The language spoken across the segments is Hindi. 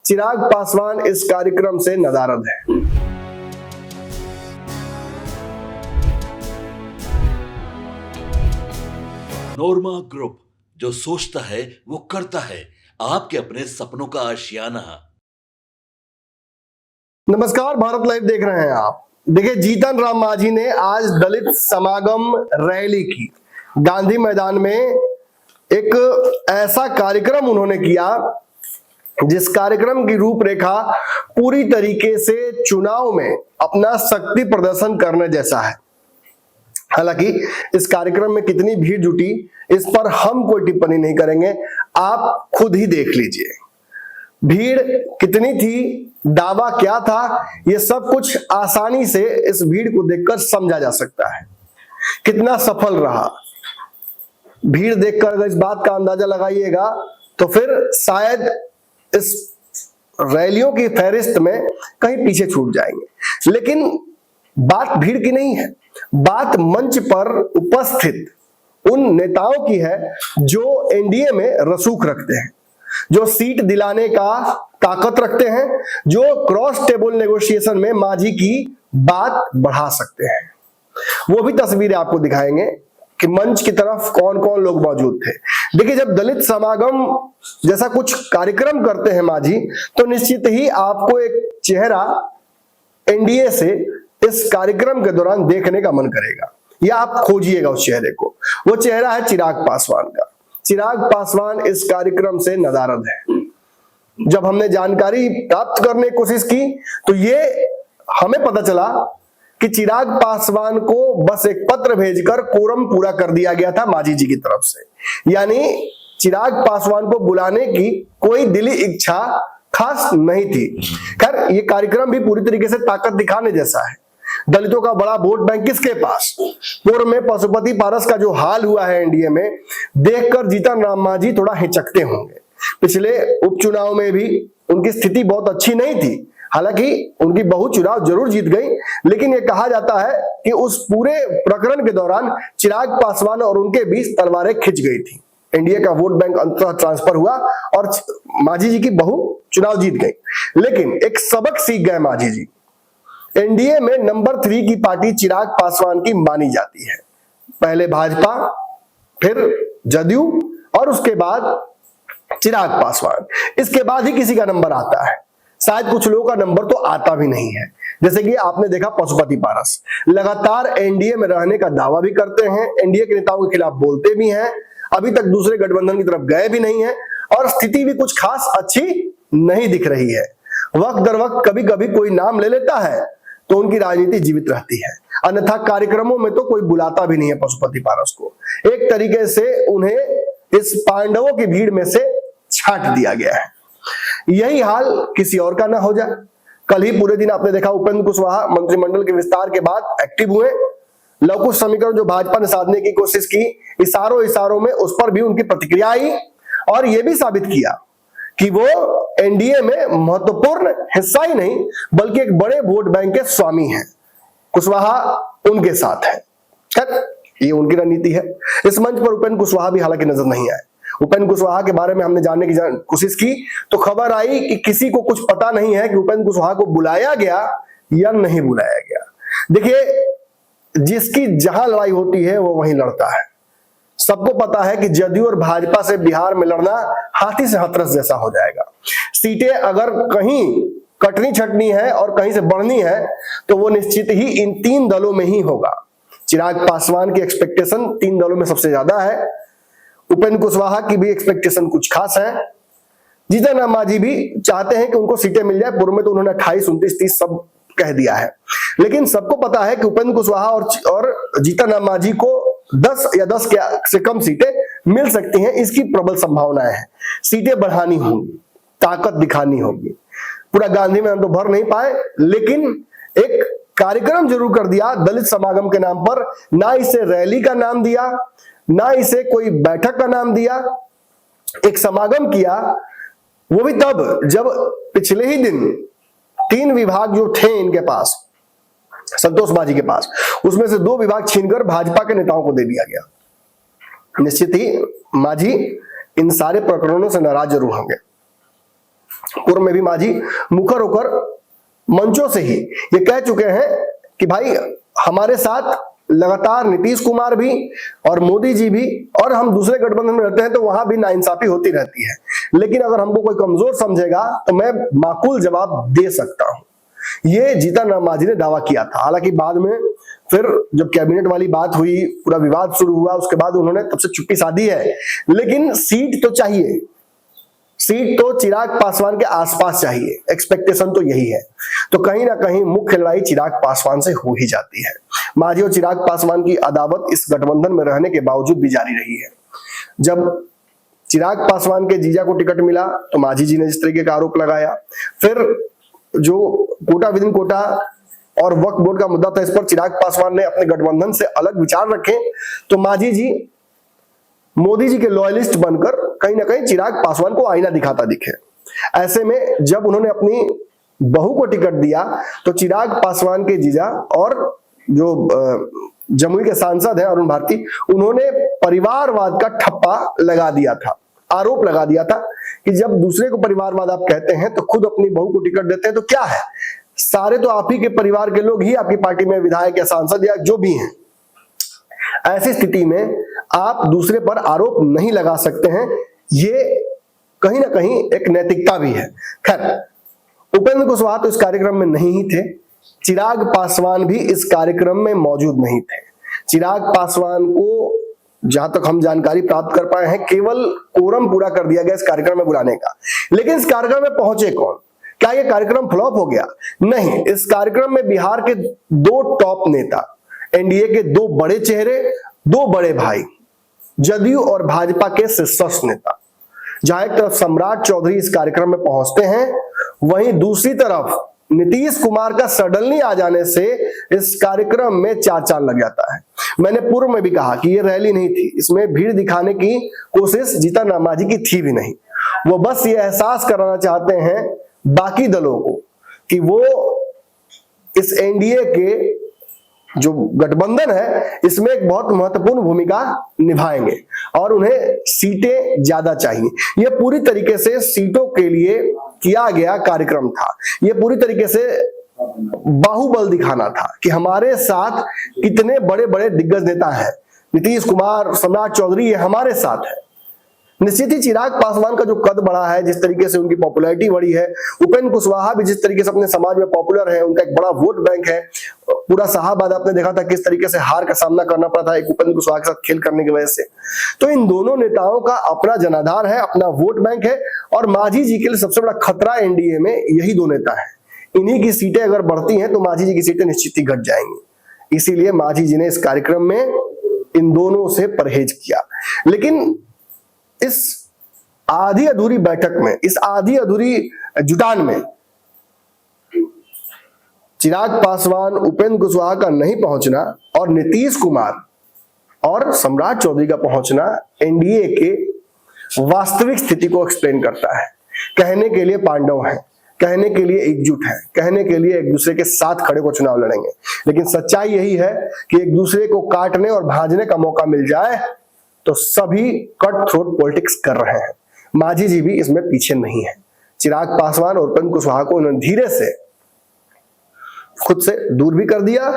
चिराग पासवान इस कार्यक्रम से नदारद है। नोरमा ग्रुप, जो सोचता है वो करता है। आपके अपने सपनों का आशियाना। नमस्कार, भारत लाइव देख रहे हैं आप। देखिए, जीतन राम मांझी ने आज दलित समागम रैली की। गांधी मैदान में एक ऐसा कार्यक्रम उन्होंने किया जिस कार्यक्रम की रूपरेखा पूरी तरीके से चुनाव में अपना शक्ति प्रदर्शन करने जैसा है। हालांकि इस कार्यक्रम में कितनी भीड़ जुटी इस पर हम कोई टिप्पणी नहीं करेंगे, आप खुद ही देख लीजिए। भीड़ कितनी थी, दावा क्या था, ये सब कुछ आसानी से इस भीड़ को देखकर समझा जा सकता है। कितना सफल रहा, भीड़ देखकर अगर इस बात का अंदाजा लगाइएगा तो फिर शायद इस रैलियों की फहरिस्त में कहीं पीछे छूट जाएंगे। लेकिन बात भीड़ की नहीं है, बात मंच पर उपस्थित उन नेताओं की है जो एनडीए में रसूख रखते हैं, जो सीट दिलाने का ताकत रखते हैं, जो क्रॉस टेबल नेगोशिएशन में मांझी की बात बढ़ा सकते हैं। वो भी तस्वीरें आपको दिखाएंगे कि मंच की तरफ कौन कौन लोग मौजूद थे। देखिए, जब दलित समागम जैसा कुछ कार्यक्रम करते हैं मांझी, तो निश्चित ही आपको एक चेहरा एनडीए से इस कार्यक्रम के दौरान देखने का मन करेगा, या आप खोजिएगा उस चेहरे को। वो चेहरा है चिराग पासवान का। चिराग पासवान इस कार्यक्रम से नदारद है। जब हमने जानकारी प्राप्त करने की कोशिश की तो ये हमें पता चला कि चिराग पासवान को बस एक पत्र भेजकर कोरम पूरा कर दिया गया था मांझी जी की तरफ से। यानी चिराग पासवान को बुलाने की कोई दिली इच्छा खास नहीं थी। खैर, ये कार्यक्रम भी पूरी तरीके से ताकत दिखाने जैसा है। दलितों का बड़ा वोट बैंक किसके पास? पूर्व में पशुपति पारस का जो हाल हुआ है एनडीए में, देखकर जीतन राम मांझी थोड़ा हिचकते होंगे। पिछले उपचुनाव में भी उनकी स्थिति बहुत अच्छी नहीं थी। हालांकि उनकी बहू चुनाव जरूर जीत गई, लेकिन यह कहा जाता है कि उस पूरे प्रकरण के दौरान चिराग पासवान और उनके बीच तलवारें खिंच गई थी। एनडीए का वोट बैंक अंततः ट्रांसफर हुआ और मांझी जी की बहू चुनाव जीत गई। लेकिन एक सबक सीख गए मांझी जी। एनडीए में नंबर 3 की पार्टी चिराग पासवान की मानी जाती है। पहले भाजपा, फिर जदयू और उसके बाद चिराग पासवान। इसके बाद ही किसी का नंबर आता है। शायद कुछ लोगों का नंबर तो आता भी नहीं है। जैसे कि आपने देखा, पशुपति पारस लगातार एनडीए में रहने का दावा भी करते हैं, एनडीए के नेताओं के खिलाफ बोलते भी हैं, अभी तक दूसरे गठबंधन की तरफ गए भी नहीं है और स्थिति भी कुछ खास अच्छी नहीं दिख रही है। वक्त दर वक्त कभी कभी कोई नाम ले लेता है तो उनकी राजनीति जीवित रहती है, अन्यथा कार्यक्रमों में तो कोई बुलाता भी नहीं है पशुपति पारस को। एक तरीके से उन्हें इस पांडवों की भीड़ में से छांट दिया गया है। यही हाल किसी और का ना हो जाए। कल ही पूरे दिन आपने देखा, उपेंद्र कुशवाहा मंत्रिमंडल के विस्तार के बाद एक्टिव हुए। लवकुश समीकरण जो भाजपा ने साधने की कोशिश की, इशारों में उस पर भी उनकी प्रतिक्रिया आई और यह भी साबित किया कि वो एनडीए में महत्वपूर्ण हिस्सा ही नहीं बल्कि एक बड़े वोट बैंक के स्वामी हैं। कुशवाहा उनके साथ है। ये उनकी रणनीति है। इस मंच पर उपेंद्र कुशवाहा भी हालांकि नजर नहीं आए। उपेंद्र कुशवाहा के बारे में हमने जानने की कोशिश की तो खबर आई कि किसी को कुछ पता नहीं है कि उपेंद्र कुशवाहा को बुलाया गया या नहीं बुलाया गया। देखिए, जिसकी जहां लड़ाई होती है वो वहीं लड़ता है। सबको पता है कि जदयू और भाजपा से बिहार में लड़ना हाथी से हाथरस जैसा हो जाएगा। सीटें अगर कहीं कटनी छटनी है और कहीं से बढ़नी है तो वो निश्चित ही इन 3 दलों में ही होगा। चिराग पासवान की एक्सपेक्टेशन 3 दलों में सबसे ज्यादा है। उपेंद्र कुशवाहा की भी एक्सपेक्टेशन कुछ खास है। जीतन राम मांझी भी चाहते हैं कि उनको सीटें मिल जाए। पूर्व में तो उन्होंने 28, 29, 30 सब कह दिया है, लेकिन सबको पता है कि उपेंद्र कुशवाहा और जीतन राम मांझी को 10 या 10 से कम सीटें मिल सकती हैं। इसकी प्रबल संभावनाएं हैं। सीटें बढ़ानी होंगी, ताकत दिखानी होगी। पूरा गांधी मैदान तो भर नहीं पाए, लेकिन एक कार्यक्रम जरूर कर दिया दलित समागम के नाम पर। ना इसे रैली का नाम दिया, ना इसे कोई बैठक का नाम दिया, एक समागम किया। वो भी तब जब पिछले ही दिन 3 विभाग जो थे इनके पास, संतोष मांझी के पास, उसमें से 2 विभाग छीनकर भाजपा के नेताओं को दे दिया गया। निश्चित ही मांझी इन सारे प्रकरणों से नाराज जरूर होंगे। पूर्व में भी मांझी मुखर होकर मंचों से ही ये कह चुके हैं कि भाई हमारे साथ लगातार नीतीश कुमार भी और मोदी जी भी, और हम दूसरे गठबंधन में रहते हैं तो वहां भी नाइंसाफी होती रहती है, लेकिन अगर हमको कोई कमजोर समझेगा तो मैं माकूल जवाब दे सकता हूं। ये जीतन राम मांझी ने दावा किया था। हालांकि बाद में फिर जब कैबिनेट वाली बात हुई, पूरा विवाद शुरू हुआ, उसके बाद उन्होंने तब से चुप्पी साधी है। लेकिन सीट तो चाहिए, सीट तो चिराग पासवान के आसपास चाहिए, एक्सपेक्टेशन तो यही है। तो कहीं ना कहीं मुख्य लड़ाई चिराग पासवान से हो ही जाती है। मांझी और चिराग पासवान की अदावत इस गठबंधन में रहने के बावजूद भी जारी रही है। जब चिराग पासवान के जीजा को टिकट मिला तो मांझी जी ने इस तरीके का आरोप लगाया। फिर जो कोटा विद इन कोटा और वक्फ बोर्ड का मुद्दा था, इस पर चिराग पासवान ने अपने गठबंधन से अलग विचार रखे, तो मांझी जी मोदी जी के लॉयलिस्ट बनकर कहीं ना कहीं चिराग पासवान को आईना दिखाता दिखे। ऐसे में जब उन्होंने अपनी बहू को टिकट दिया तो चिराग पासवान के जीजा और जो जमुई के सांसद हैं अरुण भारती, उन्होंने परिवारवाद का ठप्पा लगा दिया था, आरोप लगा दिया था कि जब दूसरे को परिवारवाद आप कहते हैं तो खुद अपनी बहू को टिकट देते हैं तो क्या है, सारे तो आप ही के परिवार के लोग ही आपकी पार्टी में विधायक या सांसद या जो भी हैं। ऐसी स्थिति में आप दूसरे पर आरोप नहीं लगा सकते हैं, ये कहीं ना कहीं एक नैतिकता भी है। खैर, उपेंद्र कुशवाहा तो इस कार्यक्रम में नहीं ही थे, चिराग पासवान भी इस कार्यक्रम में मौजूद नहीं थे। चिराग पासवान को जहां तक हम जानकारी प्राप्त कर पाए हैं केवल कोरम पूरा कर दिया गया इस कार्यक्रम में बुलाने का, लेकिन इस कार्यक्रम में पहुंचे कौन? क्या यह कार्यक्रम फ्लॉप हो गया? नहीं, इस कार्यक्रम में बिहार के दो टॉप नेता, एनडीए के दो बड़े चेहरे, दो बड़े भाई, जदयू और भाजपा के शीर्षस्थ नेता, जहां एक तरफ सम्राट चौधरी इस कार्यक्रम में पहुंचते हैं, वहीं दूसरी तरफ नीतीश कुमार का सडनली आ जाने से इस कार्यक्रम में चार चांद लग जाता है। मैंने पूर्व में भी कहा कि यह रैली नहीं थी, इसमें भीड़ दिखाने की कोशिश जीतन राम मांझी की थी भी नहीं। वो बस ये एहसास कराना चाहते हैं बाकी दलों को कि वो इस एनडीए के जो गठबंधन है इसमें एक बहुत महत्वपूर्ण भूमिका निभाएंगे और उन्हें सीटें ज्यादा चाहिए। यह पूरी तरीके से सीटों के लिए किया गया कार्यक्रम था, यह पूरी तरीके से बाहुबल दिखाना था कि हमारे साथ कितने बड़े बड़े दिग्गज नेता हैं, नीतीश कुमार, सम्राट चौधरी, ये हमारे साथ है। निश्चित ही चिराग पासवान का जो कद बढ़ा है, जिस तरीके से उनकी पॉपुलैरिटी बढ़ी है, उपेंद्र कुशवाहा भी जिस तरीके से अपने समाज में पॉपुलर है, उनका एक बड़ा वोट बैंक है। पूरा शाहाबाद आपने देखा था किस तरीके से हार का सामना करना पड़ा था एक उपेंद्र कुशवाहा के साथ खेल करने की वजह से। तो इन दोनों नेताओं का अपना जनाधार है, अपना वोट बैंक है, और मांझी जी के लिए सबसे बड़ा खतरा एनडीए में यही दो नेता है। इन्हीं की सीटें अगर बढ़ती हैं तो मांझी जी की सीटें निश्चित ही घट जाएंगी। इसीलिए मांझी जी ने इस कार्यक्रम में इन दोनों से परहेज किया। लेकिन इस आधी अधूरी बैठक में, इस आधी अधूरी जुटान में चिराग पासवान, उपेंद्र कुशवाहा का नहीं पहुंचना और नीतीश कुमार और सम्राट चौधरी का पहुंचना एनडीए के वास्तविक स्थिति को एक्सप्लेन करता है। कहने के लिए पांडव हैं, कहने के लिए एकजुट है, कहने के लिए एक दूसरे के साथ खड़े को चुनाव लड़ेंगे, लेकिन सच्चाई यही है कि एक दूसरे को काटने और भाजने का मौका मिल जाए तो सभी कट थ्रोट पॉलिटिक्स कर रहे हैं। मांझी जी भी इसमें पीछे नहीं है। चिराग पासवान और उपेंद्र कुशवाहा को उन्होंने धीरे से खुद से दूर भी कर दिया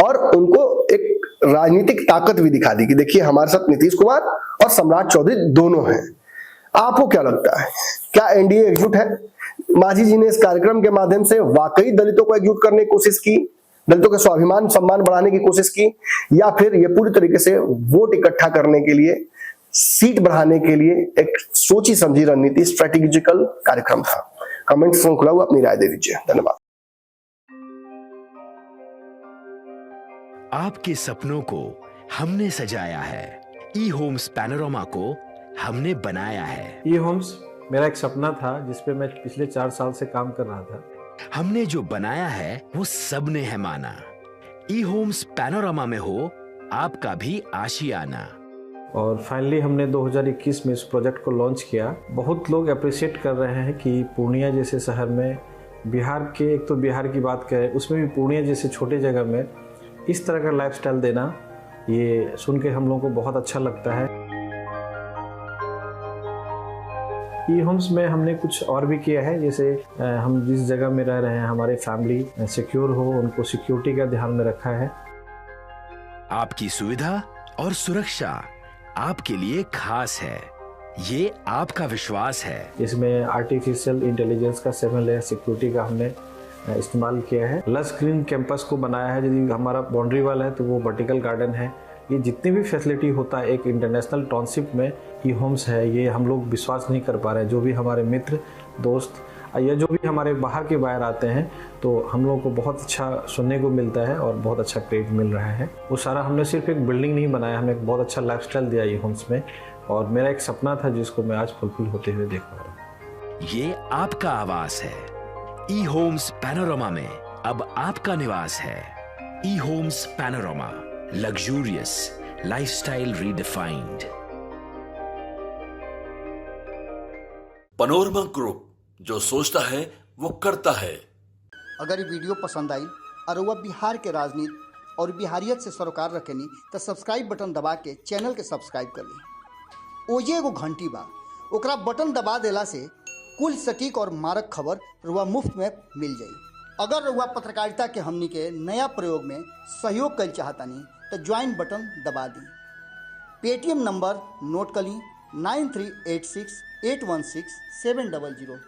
और उनको एक राजनीतिक ताकत भी दिखा दी कि देखिए हमारे साथ नीतीश कुमार और सम्राट चौधरी दोनों हैं। आपको क्या लगता है, क्या एनडीए एकजुट है? मांझी जी ने इस कार्यक्रम के माध्यम से वाकई दलितों को एकजुट करने की कोशिश की, दलितों के स्वाभिमान सम्मान बढ़ाने की कोशिश की, या फिर यह पूरी तरीके से वोट इकट्ठा करने के लिए, सीट बढ़ाने के लिए एक सोची समझी रणनीति, स्ट्रेटेजिकल कार्यक्रम था? कमेंट सेक्शन खुला हुआ, अपनी राय दे दीजिए। धन्यवाद। आपके सपनों को हमने सजाया है, ई होम्स पैनोरामा को हमने बनाया है। ई होम्स मेरा एक सपना था जिसपे मैं पिछले 4 साल से काम कर रहा था। हमने जो बनाया है वो सबने है माना। ई होम्स पैनोरामा में हो आपका भी आशियाना। और फाइनली हमने 2021 में इस प्रोजेक्ट को लॉन्च किया। बहुत लोग अप्रिशिएट कर रहे हैं कि पूर्णिया जैसे शहर में, बिहार के, एक तो बिहार की बात करें उसमें भी पूर्णिया जैसे छोटे जगह में इस तरह का लाइफस्टाइल देना, ये सुन के हम लोगों को बहुत अच्छा लगता है। ई होम्स में हमने कुछ और भी किया है, जैसे हम जिस जगह में रह रहे हैं हमारे फैमिली सिक्योर हो, उनको सिक्योरिटी का ध्यान में रखा है। आपकी सुविधा और सुरक्षा आपके लिए खास है, ये आपका विश्वास है। इसमें आर्टिफिशियल इंटेलिजेंस का 7 लेयर सिक्योरिटी का हमने इस्तेमाल किया है। लस ग्रीन कैंपस को बनाया है, यदि हमारा बाउंड्री वाल है तो वो वर्टिकल गार्डन है। ये जितनी भी फैसिलिटी होता है एक इंटरनेशनल टाउनशिप में ई होम्स है, ये हम लोग विश्वास नहीं कर पा रहे हैं। जो भी हमारे मित्र दोस्त या जो भी हमारे बाहर के बाहर आते हैं तो हम लोगों को बहुत अच्छा सुनने को मिलता है और बहुत अच्छा क्रेडिट मिल रहा है। वो सारा हमने सिर्फ एक बिल्डिंग नहीं बनाया, हमें एक बहुत अच्छा लाइफस्टाइल दिया ई होम्स में, और मेरा एक सपना था जिसको मैं आज फुलफिल होते हुए देख पा रहा हूँ। ये आपका आवास है। ई होम्स पैनोरामा में अब आपका निवास है। E Homes Panorama, luxurious lifestyle redefined. Panorama group, जो सोचता है वो करता है। अगर ये वीडियो पसंद आई और वह बिहार के राजनीति और बिहारियत से सरोकार रखेनी तो सब्सक्राइब बटन दबा के चैनल के सब्सक्राइब कर ली। ओजे एगो घंटी बा, ओकरा बटन दबा देला से कुल सटीक और मारक खबर रुआ मुफ्त में मिल जाई। अगर रुआ पत्रकारिता के हमनी के नया प्रयोग में सहयोग कर चाहतानी तो ज्वाइन बटन दबा दी। पेटीएम नंबर नोट कर ली 9386816700।